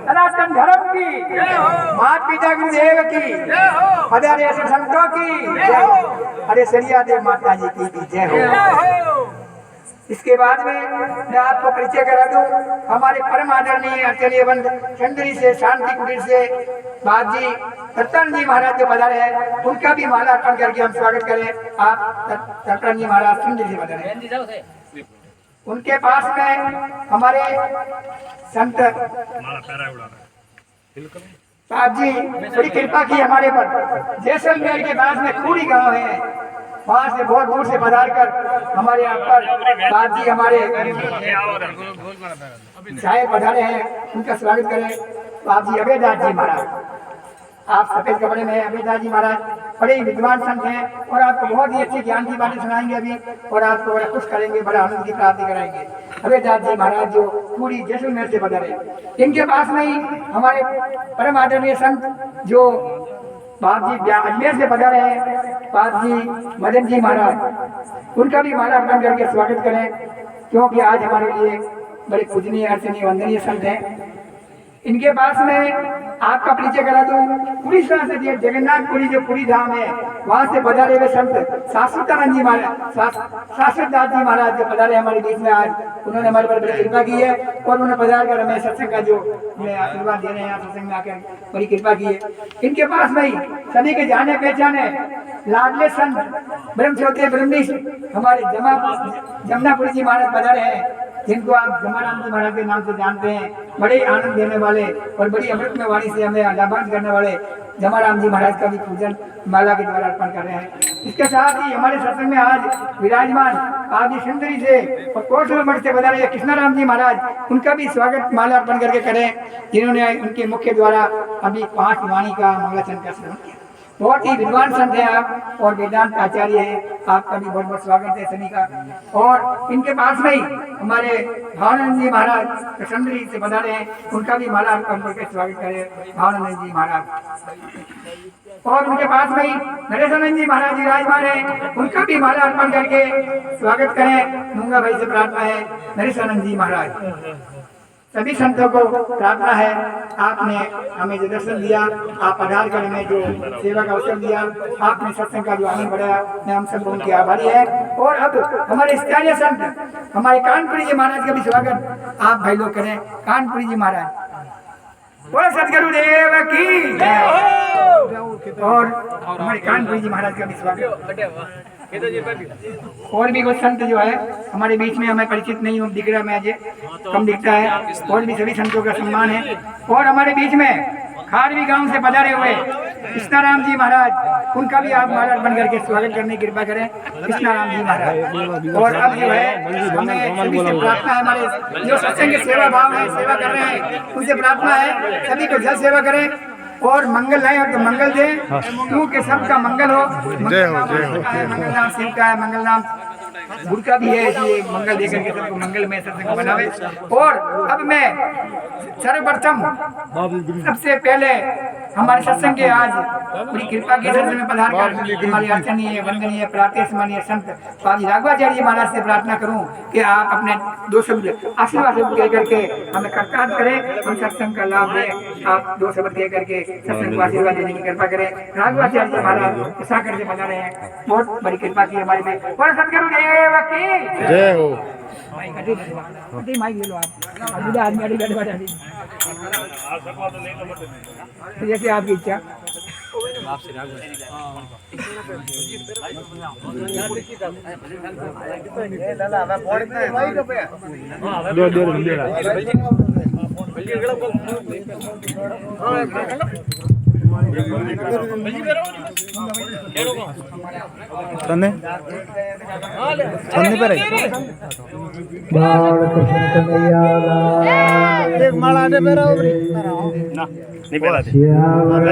सनातन धर्म की, माता पिता गुरुदेव की, पधारे ऐसे संतों की, अरे सरिया देव माता जी की जय हो। इसके बाद में मैं आपको परिचय करा दूं, हमारे परम आदरणीय आचार्य बंद चंद्री से शांति कुटीर से बाजी रतन जी महाराज जो पधारे हैं, उनका भी माला अर्पण करके हम स्वागत करें। आप रतन जी महाराज चंद्री से पधारे। उनके पास में हमारे संत साहब जी बड़ी कृपा की हमारे पर। जैसलमेर के पास में खूरी गांव है, वहां से बहुत दूर से पधार कर हमारे यहाँ पर साहब जी हमारे साहेब पधारे हैं, उनका स्वागत करें। साहब जी अभयदास जी महाराज, आप सफेद कपड़े में अभयदास जी महाराज बड़े विद्वान संत हैं और आपको बहुत ही अच्छी ज्ञान की बातें सुनाएंगे अभी, और आपको बड़ा खुश करेंगे, बड़ा आनंद की प्राप्ति कराएंगे। अभयदास जी महाराज जो पूरी जैसलमेर से पधारे, इनके पास में ही हमारे परम आदरणीय संत जो बाप जी अजमेर से पधारे हैं, बाप जी मदन जी महाराज, उनका भी माला अर्पण करके स्वागत करें, क्योंकि आज हमारे लिए बड़े पूजनीय अर्चनीय वंदनीय संत हैं। इनके पास में आपका परिचय करा दूं, उड़ीसा से जगन्नाथपुरी जो पुरी धाम है, वहां से पधारे हुए संत शाश्वतानंद जी महाराज, शाश्वत दास जी महाराज जो पधारे हमारे बीच में आज, उन्होंने हमारे पर बड़ी कृपा की है और उन्होंने पधार कर हमें सत्संग का जो हमें आशीर्वाद दे रहे हैं, सत्संग में आकर बड़ी कृपा की है। इनके पास में ही सभी के जाने पहचाने लाडले संत ब्रह्मचौथे ब्रह्मनिष्ठ हमारे जमुनापुरी जी महाराज पधारे हैं, जिनको आप जमाराम जी महाराज के नाम से जानते हैं। बड़े आनंद देने वाले और बड़ी अमृत में वाणी से हमें लाभान्वित करने वाले जमाराम जी महाराज का भी पूजन माला के द्वारा अर्पण कर रहे हैं। इसके साथ ही हमारे सत्संग में आज विराजमान आदि सुंदरी से और कोटल मठ से पधारे कृष्णाराम जी महाराज, उनका भी स्वागत माला अर्पण करके करें, जिन्होंने उनके मुख्य द्वारा अभी 5 वाणी का मंगलाचरण का श्रवण किया। बहुत ही विद्वान संत हैं आप और वेदांत आचार्य हैं, आपका भी बहुत बहुत स्वागत है सभी का। और इनके पास में ही हमारे भावनंद जी महाराज कृष्णगिरी से पधारे हैं, उनका भी माला अर्पण करके स्वागत करें भावनंद जी महाराज। और उनके पास में ही नरेशानंद जी महाराज विराजमान है, उनका भी माला अर्पण करके स्वागत करें। मूंगा भाई से प्रार्थना है नरेशानंद जी महाराज। सभी संतों को प्रार्थना है, आपने हमें जो दर्शन दिया, आप आधार कर हमें जो सेवा का अवसर दिया, आपने सत्संग का जो आनंद बढ़ाया, मैं हम सब उनके आभारी है। और अब हमारे स्थानीय संत हमारे कानपुरी जी महाराज का भी स्वागत आप भाई लोग करें। कानपुरी जी महाराज, बोलो सतगुरुदेव की जय। और हमारे कानपुरी जी महाराज का भी स्वागत। और भी कुछ संत जो है हमारे बीच में हमें परिचित नहीं हो दिख रहा, मैं आज कम दिखता है, और भी सभी संतों का सम्मान है। और हमारे बीच में खारवी गांव से पधारे हुए कृष्णाराम जी महाराज, उनका भी आप माला अर्पण करके स्वागत करने की कृपा करें कृष्णाराम जी महाराज। और अब जो है हमें सभी से प्रार्थना है, हमारे जो सत्संग के सेवा भाव है, सेवा कर रहे हैं, उनसे प्रार्थना है सभी को जल सेवा करें और मंगल लाए और तो मंगल दे, क्योंकि सबका मंगल हो। मंगल नाम शिव का है, मंगल नाम गुरु का भी है, इसलिए मंगल देकर के सबको मंगल में सत्संग बनावे। और अब मैं सर्वप्रथम सबसे पहले हमारे सत्संग के आज पूरी कृपा के सत्संग में पधार कर हमारे अर्चनीय वंदनीय प्रातःस्मरणीय संत स्वामी राघवाचार्य जी महाराज से प्रार्थना करूं कि आप अपने 2 शब्द आशीर्वाद कह करके हमें कर्तव्य करें, हम सत्संग का लाभ दें। आप 2 शब्द कह करके सत्संग को आशीर्वाद देने की कृपा करें। राघवाचार्य जी महाराज सागर से पधारे हैं, बहुत बड़ी कृपा की हमारे में। और सतगुरुदेव की जय हो। माइक ले लो आप, आदमी जैसे आपकी इच्छा।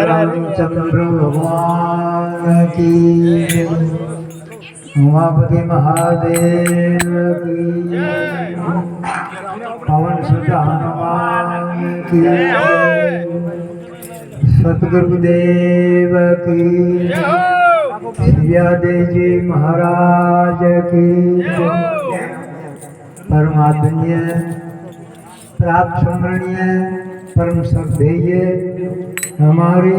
रामचंद्र भगवान की, उमापति महादेव की, पवन सुत हनुमान की, सतगुरुदेव की, श्रीयादेव जी महाराज की, परमात्मीय प्राप्त स्मरणीय परम श्रद्धेय हमारे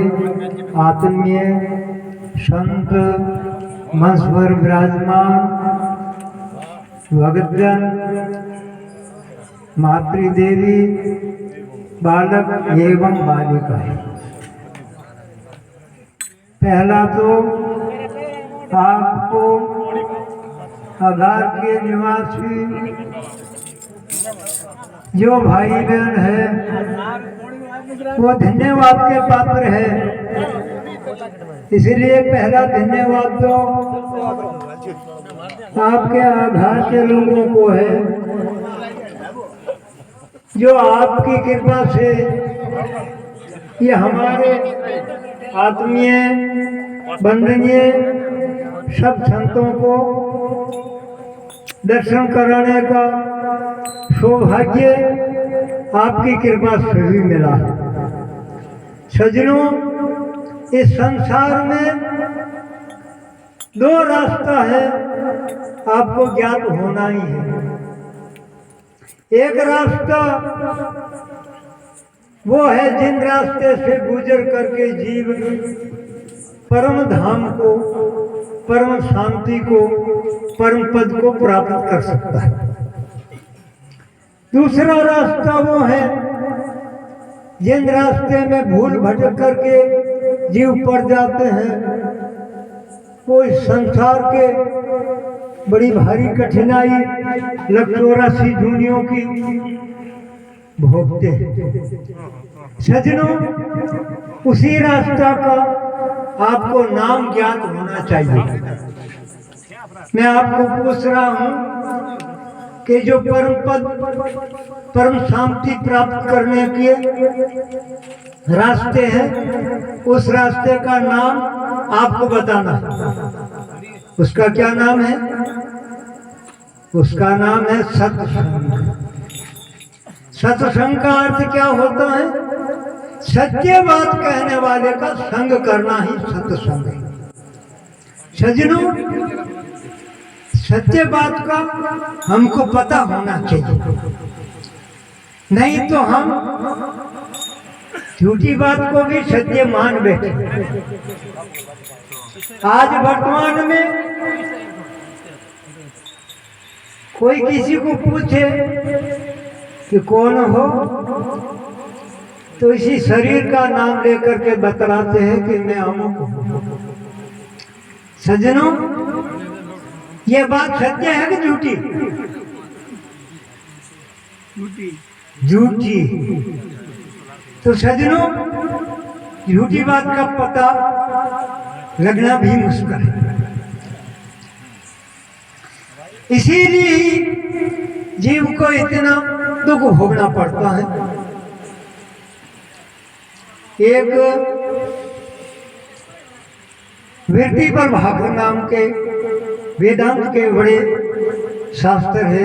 आत्मीय संत मंच पर विराजमान भगतजन, मातृदेवी, बालक एवं बालिका है। पहला तो आपको आधार के निवासी जो भाई बहन है वो धन्यवाद के पात्र है, इसलिए पहला धन्यवाद तो आपके आधार के लोगों को है, जो आपकी कृपा से ये हमारे आत्मीय वंदनीय सब संतों को दर्शन कराने का सौभाग्य आपकी कृपा से भी मिला। सज्जनों, इस संसार में दो रास्ता है, आपको ज्ञात होना ही है। एक रास्ता वो है जिन रास्ते से गुजर करके जीव परम धाम को, परम शांति को, परम पद को प्राप्त कर सकता है। दूसरा रास्ता वो है जिन रास्ते में भूल भटक करके जीव पड़ जाते हैं, वो इस संसार के बड़ी भारी कठिनाई 184 जूनियों की भोगते हैं। सज्जनों, उसी रास्ता का आपको नाम ज्ञात होना चाहिए। मैं आपको पूछ रहा हूं कि जो परम पद, परम शांति प्राप्त करने के रास्ते हैं, उस रास्ते का नाम आपको बताना है। उसका क्या नाम है? उसका नाम है सत्संग। सत्संग का अर्थ क्या होता है? सत्य बात कहने वाले का संग करना ही सत्संग है। सज्जनों, सत्य बात का हमको पता होना चाहिए, नहीं तो हम झूठी बात को भी सत्य मान बैठे। आज वर्तमान में कोई किसी को पूछे कि कौन हो, तो इसी शरीर का नाम लेकर के बतलाते हैं कि मैं अमुक हूं। सज्जनों, ये बात सत्य है कि झूठी? झूठी। तो सज्जनों, झूठी बात का पता लगना भी मुश्किल है। इसीलिए जीव को इतना दुख भोगना पड़ता है। एक वृत्ति पर भाकर नाम के वेदांत के बड़े शास्त्र है,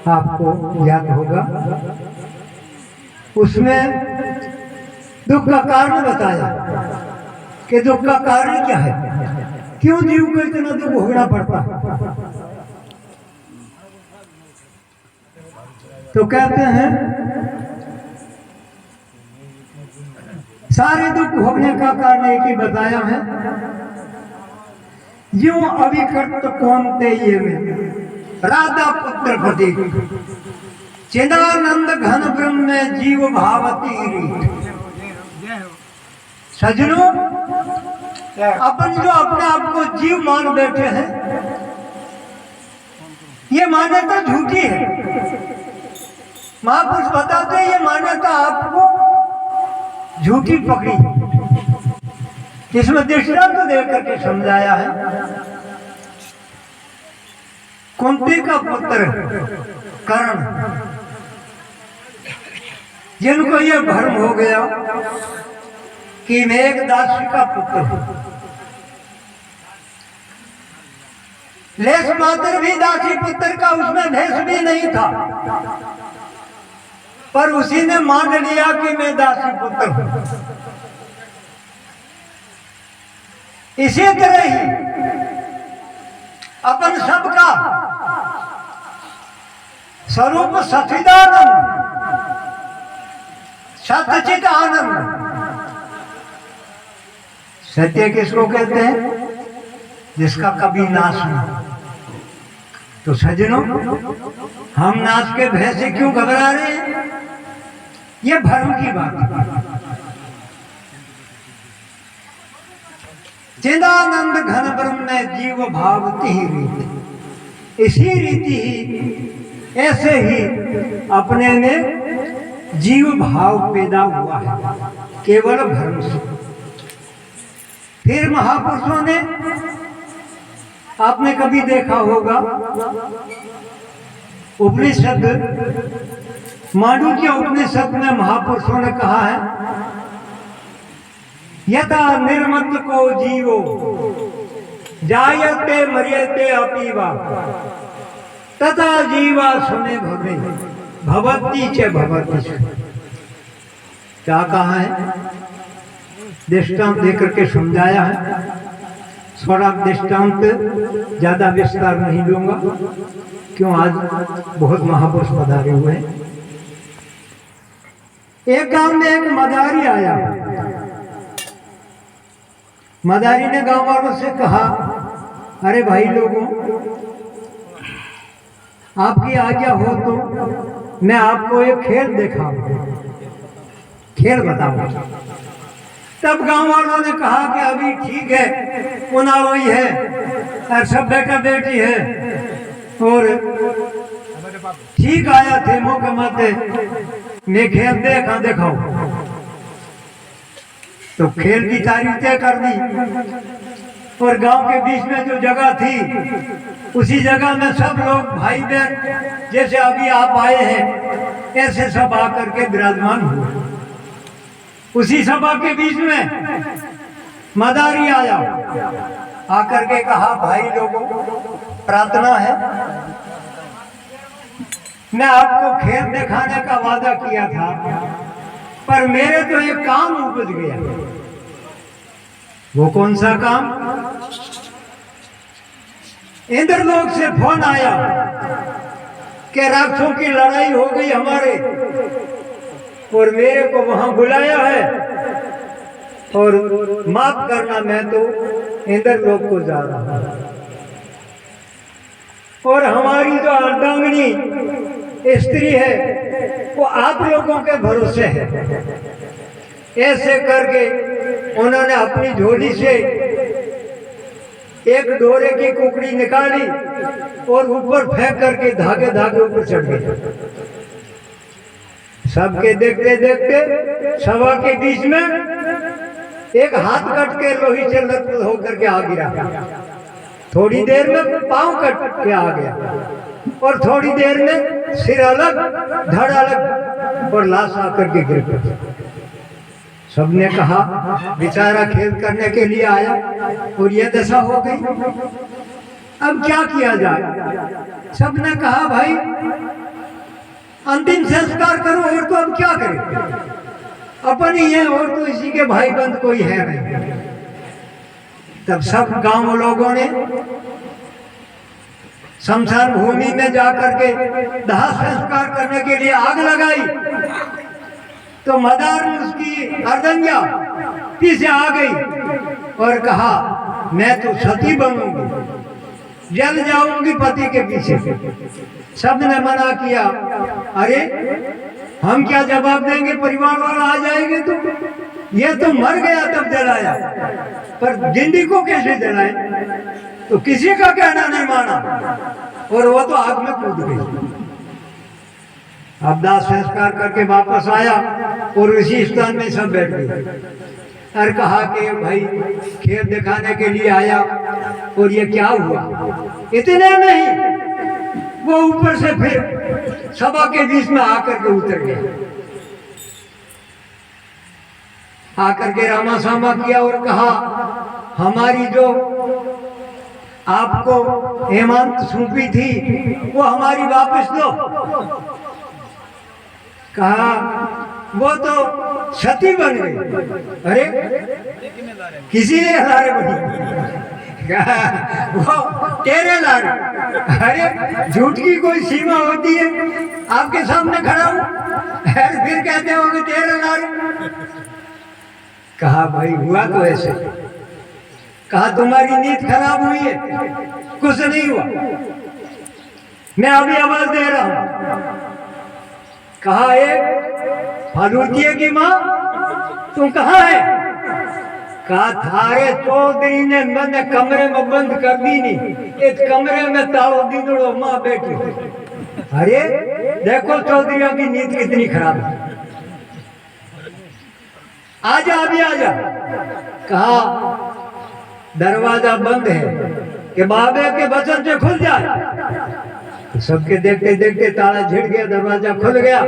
आपको ज्ञात होगा। उसमें दुख का कारण बताया कि दुख का कारण क्या है, क्यों जीव को इतना दुख भोगना पड़ता है। तो कहते हैं सारे दुख भोगने का कारण एक ही बताया है, यूं अविकृत कौन्तेय में राधा पुत्र प्रतीक चिदानंद घन ब्रह्म में जीव भावती रीत। सज्जनों, अपन जो अपने आप को जीव मान बैठे हैं, ये मान्यता झूठी है। महापुरुष बताते हैं ये मान्यता आपको झूठी पकड़ी। इसमें दृष्टांत तो दे करके समझाया है। कुंती का पुत्र कर्ण, जिनको ये भ्रम हो गया कि मैं एक दासी का पुत्र हूं, लेस मात्र भी दासी पुत्र का उसमें भेष भी नहीं था, पर उसी ने मान लिया कि मैं दासी पुत्र हूं। इसी तरह ही अपन सबका स्वरूप सच्चिदानंद सच्चित आनंद। सत्य किसको कहते हैं? जिसका कभी नाश नहीं। तो सज्जनों, हम नाश के भय से क्यों घबरा रहे हैं? ये भ्रम की बात है। चिदानंद घन ब्रह्म में जीव भावती ही रीति, इसी रीति ही ऐसे ही अपने में जीव भाव पैदा हुआ है केवल भ्रम से। फिर महापुरुषों ने, आपने कभी देखा होगा उपनिषद, मांडुक्य उपनिषद में महापुरुषों ने कहा है, यथा निर्मत को जीवो जायते मर्यते अपीवा तथा जीवा सुने भवे भवती च भवती च। क्या कहा है? दृष्टांत देकर के समझाया है। थोड़ा दृष्टांत ज्यादा विस्तार नहीं लूंगा, क्यों आज बहुत महापुरुष पधारे हुए हैं। एक गांव में एक मदारी आया। मदारी ने गांव वालों से कहा, अरे भाई लोगों, आपकी आज्ञा हो तो मैं आपको एक खेल दिखाऊं, खेल बताऊं। तब गांव वालों ने कहा कि अभी ठीक है, उनारोई है और सब बेटा बेटी है और ठीक आया थे मौके माते, मैं खेल देखा दिखाओ। तो खेल की तारीख तय कर दी और गांव के बीच में जो जगह थी उसी जगह में सब लोग भाई बहन जैसे अभी आप आए हैं ऐसे सब आकर के विराजमान हुए। उसी सभा के बीच में मदारी आया, आकर के कहा, भाई लोगों, प्रार्थना है, मैं आपको खेल दिखाने का वादा किया था पर मेरे तो एक काम उपज गया। वो कौन सा काम? इंद्रलोक से फोन आया कि राक्षसों की लड़ाई हो गई हमारे और मेरे को वहां बुलाया है और माफ करना, मैं तो इंद्रलोक को जा रहा हूं और हमारी जो अर्धांगिनी स्त्री है वो आप लोगों के भरोसे है। ऐसे करके उन्होंने अपनी झोली से एक डोरे की कुकड़ी निकाली और ऊपर फेंक करके धागे धागे ऊपर चढ़ गए। सबके देखते देखते सभा के बीच में एक हाथ कट के लोही से लत होकर के आ गिरा। थोड़ी देर में पांव कट के आ गया और थोड़ी देर में सिर अलग, धड़ अलग और लाश आकर के गिर गया। सबने कहा, बेचारा खेल करने के लिए आया और यह दशा हो गई, अब क्या किया जाए? सबने कहा, भाई अंतिम संस्कार करो और तो अब क्या करें, अपन ही है और तो इसी के भाई बंद कोई है नहीं। तब सब गांव लोगों ने शमशान भूमि में जाकर के दाह संस्कार करने के लिए आग लगाई। तो मदार उसकी अर्धंगिया पीछे आ गई और कहा, मैं तो सती बनूंगी, जल जाऊंगी पति के पीछे। सब ने मना किया, अरे हम क्या जवाब देंगे, परिवार वाला आ जाएंगे तो ये तो मर गया तब जलाया, पर जिंदगी को कैसे जलाए? तो किसी का कहना नहीं माना और वो तो आग में कूद गई। अब दाह संस्कार करके वापस आया और उसी स्थान में सब बैठ गए और कहा कि भाई खेल दिखाने के लिए आया और ये क्या हुआ? इतने नहीं, वो ऊपर से फिर सभा के बीच में आकर के उतर गया, आकर के रामा सामा किया और कहा, हमारी जो आपको हेमंत सौंपी थी वो हमारी वापस दो। कहा, वो तो सती बन गई। अरे किसी ने लारे बनी, वो तेरे लारे। अरे झूठ की कोई सीमा होती है? आपके सामने खड़ा हूं फिर कहते हो कि 13 लाख। कहा भाई हुआ तो ऐसे। कहा तुम्हारी नींद खराब हुई है, कुछ नहीं हुआ, मैं अभी आवाज दे रहा हूं। कहा एक फालूतिये की माँ तुम कहाँ है? कहा थारे चौधरी ने मैंने कमरे में बंद कर दी नहीं, इस कमरे में तालो दीदड़ो माँ बैठी। अरे देखो चौधरियों की नींद कितनी खराब है, आजा अभी आजा। कहा दरवाजा बंद है कि बाबे के वचन से खुल जाए। तो सबके देखते देखते ताला झिड़ गया, दरवाजा खुल गया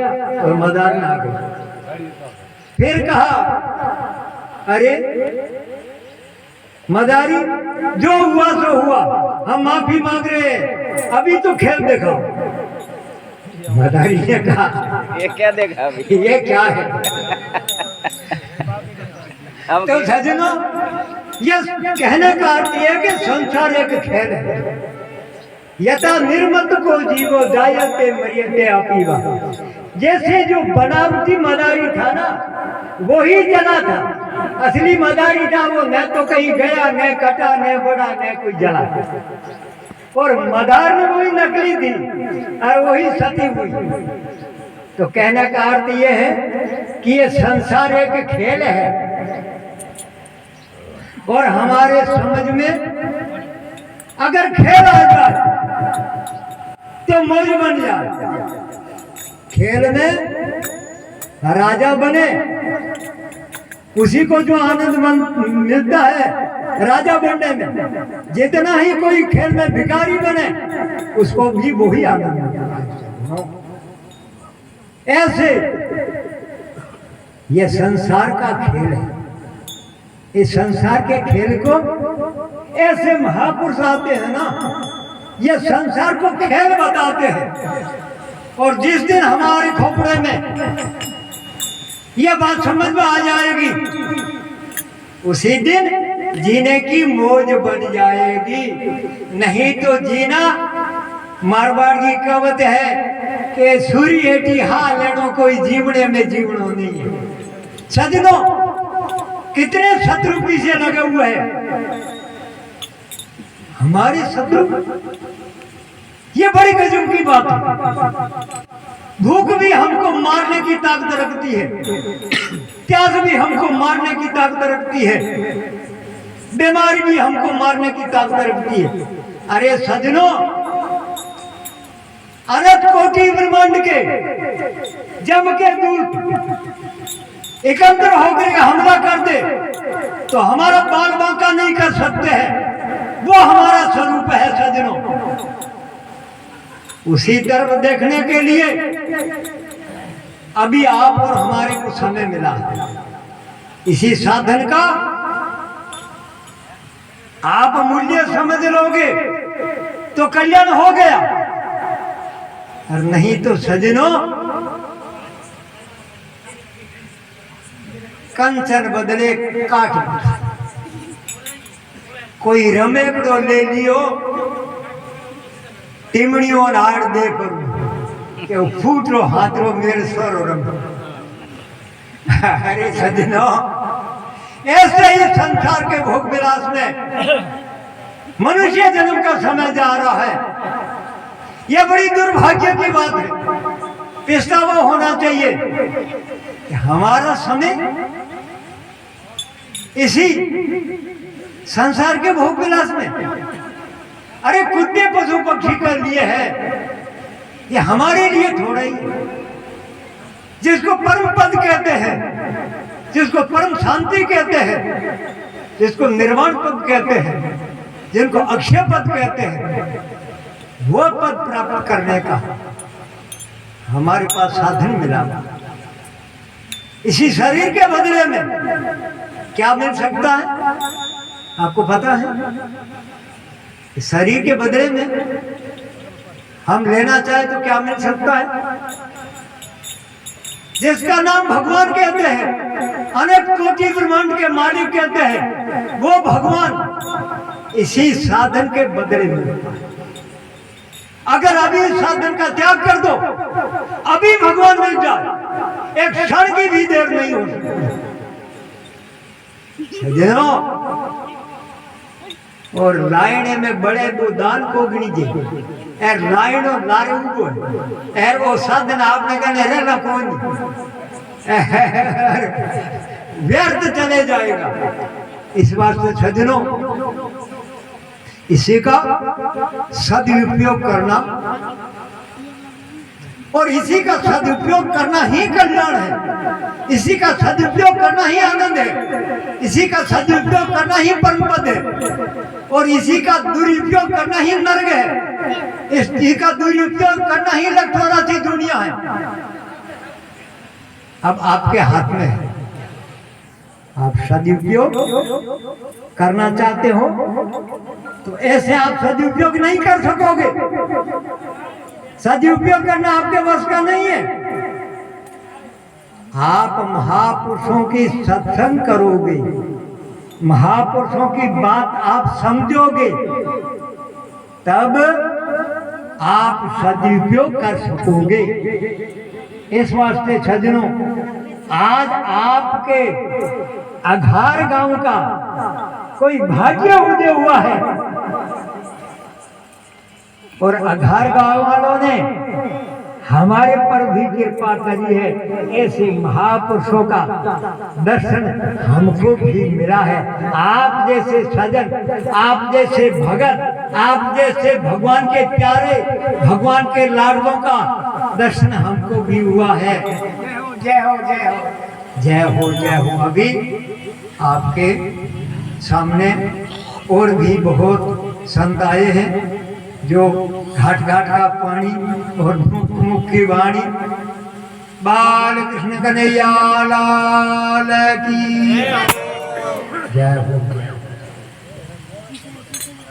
और मदार में आ गई। फिर कहा अरे मदारी जो हुआ सो हुआ, हम माफी मांग रहे हैं, अभी तो खेल दिखाओ। मदारी ने कहा ये क्या देखा अभी? ये क्या है? तो सजनों ये कहने का अर्थ यह कि संसार एक खेल है। यथा निर्मत को जीवो जायते मरियते अपीवा। जैसे जो बनावटी मदारी था ना वही जला था, असली मदारी था वो न तो कहीं गया, न कटा, न बड़ा, न कोई जला। और मदार में वही नकली थी और वही सती हुई। तो कहने का अर्थ ये है कि ये संसार एक खेल है और हमारे समझ में अगर खेल आ जाए तो मौज बन जाए। खेल में राजा बने, उसी को जो आनंद मिलता है राजा बनने में, जितना ही कोई खेल में भिखारी बने उसको भी वही आनंद मिलता है। ऐसे ये संसार का खेल है। इस संसार के खेल को ऐसे महापुरुष आते हैं ना, ये संसार को खेल बताते हैं। और जिस दिन हमारे खोपड़े में ये बात समझ में आ जाएगी उसी दिन जीने की मौज बन जाएगी। नहीं तो जीना मारवाड़ की कहावत है कि सूरी हेठी हा लेनो कोई जीवने में जीवनो नहीं है। सजनों कितने शत्रु पीछे लगे हुए हैं हमारे शत्रु। ये बड़ी गजब की बात है। भूख भी हमको मारने की ताकत रखती है, प्यास भी हमको मारने की ताकत रखती है, बीमारी भी हमको मारने की ताकत रखती है। अरे सजनों अनंत कोटि ब्रह्मांड के जम के दूत एकत्र होकर हमला कर दे तो हमारा बाल बांका नहीं कर सकते हैं। वो हमारा स्वरूप है सजनों। उसी तरफ देखने के लिए अभी आप और हमारे को समय मिला है। इसी साधन का आप मूल्य समझ लोगे तो कल्याण हो गया, और नहीं तो सजनों कंचन बदले काट। कोई रमेकड़ो ले लियो टिमणियों नाड़ दे करूं कि फूट रो हाथ रो मेरे स्वरो रम। अरे सजनों ऐसे ही संसार के भोग विलास में मनुष्य जन्म का समय जा रहा है। यह बड़ी दुर्भाग्य की बात है। पछतावा होना चाहिए कि हमारा समय इसी संसार के भोग विलास में, अरे कुत्ते पशु पक्षी कर लिए है, ये हमारे लिए थोड़ा ही। जिसको परम पद कहते हैं, जिसको परम शांति कहते हैं, जिसको निर्वाण पद कहते हैं, जिनको अक्षय पद कहते हैं, वो पद प्राप्त करने का हमारे पास साधन मिला। इसी शरीर के बदले में क्या मिल सकता है आपको पता है? शरीर के बदले में हम लेना चाहे तो क्या मिल सकता है? जिसका नाम भगवान कहते हैं, अनेक कोटि ब्रह्मांड के मालिक कहते हैं, वो भगवान इसी साधन के बदले में। अगर अभी इस साधन का त्याग कर दो, अभी भगवान मिल जाए, एक क्षण की भी देर नहीं हो सकती। और लाइने में बड़े दो दान को गणीजे एर लाइनो लारे उगो एर वो साधन आपने कहने रहना कौन व्यर्थ चले जाएगा। इस वास्ते सज्जनों, इसी का सदुपयोग करना और इसी का सदुपयोग करना ही कल्याण है, इसी का सदुपयोग करना ही आनंद है, इसी का सदुपयोग करना ही परम पद है, और इसी का दुरुपयोग करना ही नरक है, इसी का दुरुपयोग करना ही लठोरासी दुनिया है। अब आपके हाथ में है, आप सदुपयोग करना चाहते हो तो ऐसे आप सदुपयोग नहीं कर सकोगे। सदुपयोग करना आपके वश का नहीं है। आप महापुरुषों की सत्संग करोगे, महापुरुषों की बात आप समझोगे, तब आप सदुपयोग कर सकोगे। इस वास्ते सज्जनों, आज आपके अघार गांव का कोई भाग्य उदय हुआ है और अघार गांव वालों ने हमारे पर भी कृपा करी है। ऐसे महापुरुषों का दर्शन हमको भी मिला है। आप जैसे सजन, आप जैसे भगत, आप जैसे भगवान के प्यारे, भगवान के लाडलों का दर्शन हमको भी हुआ है। जय हो जय हो जय हो जय हो। अभी आपके सामने और भी बहुत संत आए हैं जो घाट घाट का पानी और मुख मुख की वाणी। बाल कृष्ण कन्हैया लाल की जय हो।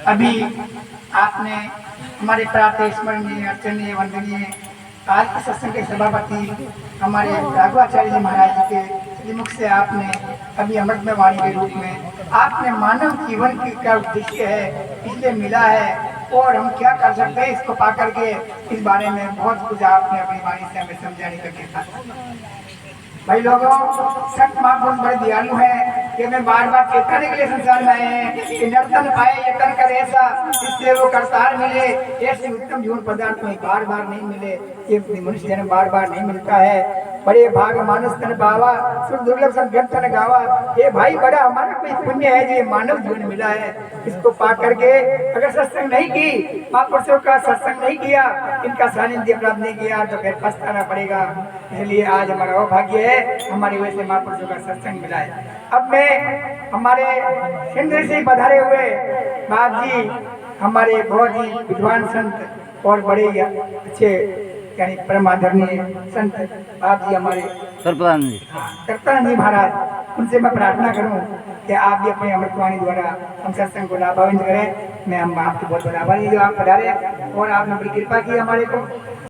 अभी आपने हमारे प्रातः स्मरणीय अर्चनीय वंदनीय आज के सत्संग के सभापति हमारे राघवाचार्य जी महाराज जी के मुख से आपने अभी अमृतमय वाणी के रूप में आपने मानव जीवन की क्या उद्देश्य है, इसलिए मिला है और हम क्या कर सकते हैं इसको पा करके, इस बारे में बहुत कुछ आपने अपनी वाणी से हमें समझाने का किया। भाई लोगों, संत महापुरुष बड़े दयालु हैं कि मैं बार बार चेताने के लिए संसार में आए हैं कि नर्तन पाए यतन कर ऐसा, इससे वो करतार मिले। ऐसे उत्तम जीवन पदार्थ में बार बार नहीं मिले, ये मनुष्य जन्म बार बार नहीं मिलता है। बड़े भाग मानस तन पावा, सुर दुर्लभ संत तन गावा। ये भाई बड़ा हमारा कोई पुण्य है जो ये मानव जीवन मिला है, इसको पा करके अगर सत्संग नहीं की, महापुरुषों का सत्संग नहीं किया, इनका सानिध्य प्राप्त नहीं किया तो फिर पछताना पड़ेगा। इसलिए आज हमारा वो भाग्य है, हमारे वैसे महापुरुषों का सत्संग मिला है। अब मैं हमारे सिंध से पधारे हुए बाप जी, हमारे बहुत ही विद्वान संत और बड़े अच्छे यानी परम आदरणीय संत बाप जी हमारे सरपंच जी महाराज, उनसे मैं प्रार्थना करूं कि आप भी अपने अमृतवाणी द्वारा हम सत्संग को लाभान्वित करें। मैं हम आपके बहुत बहुत आभारी जो आप पधारे और आपने बड़ी कृपा की हमारे को।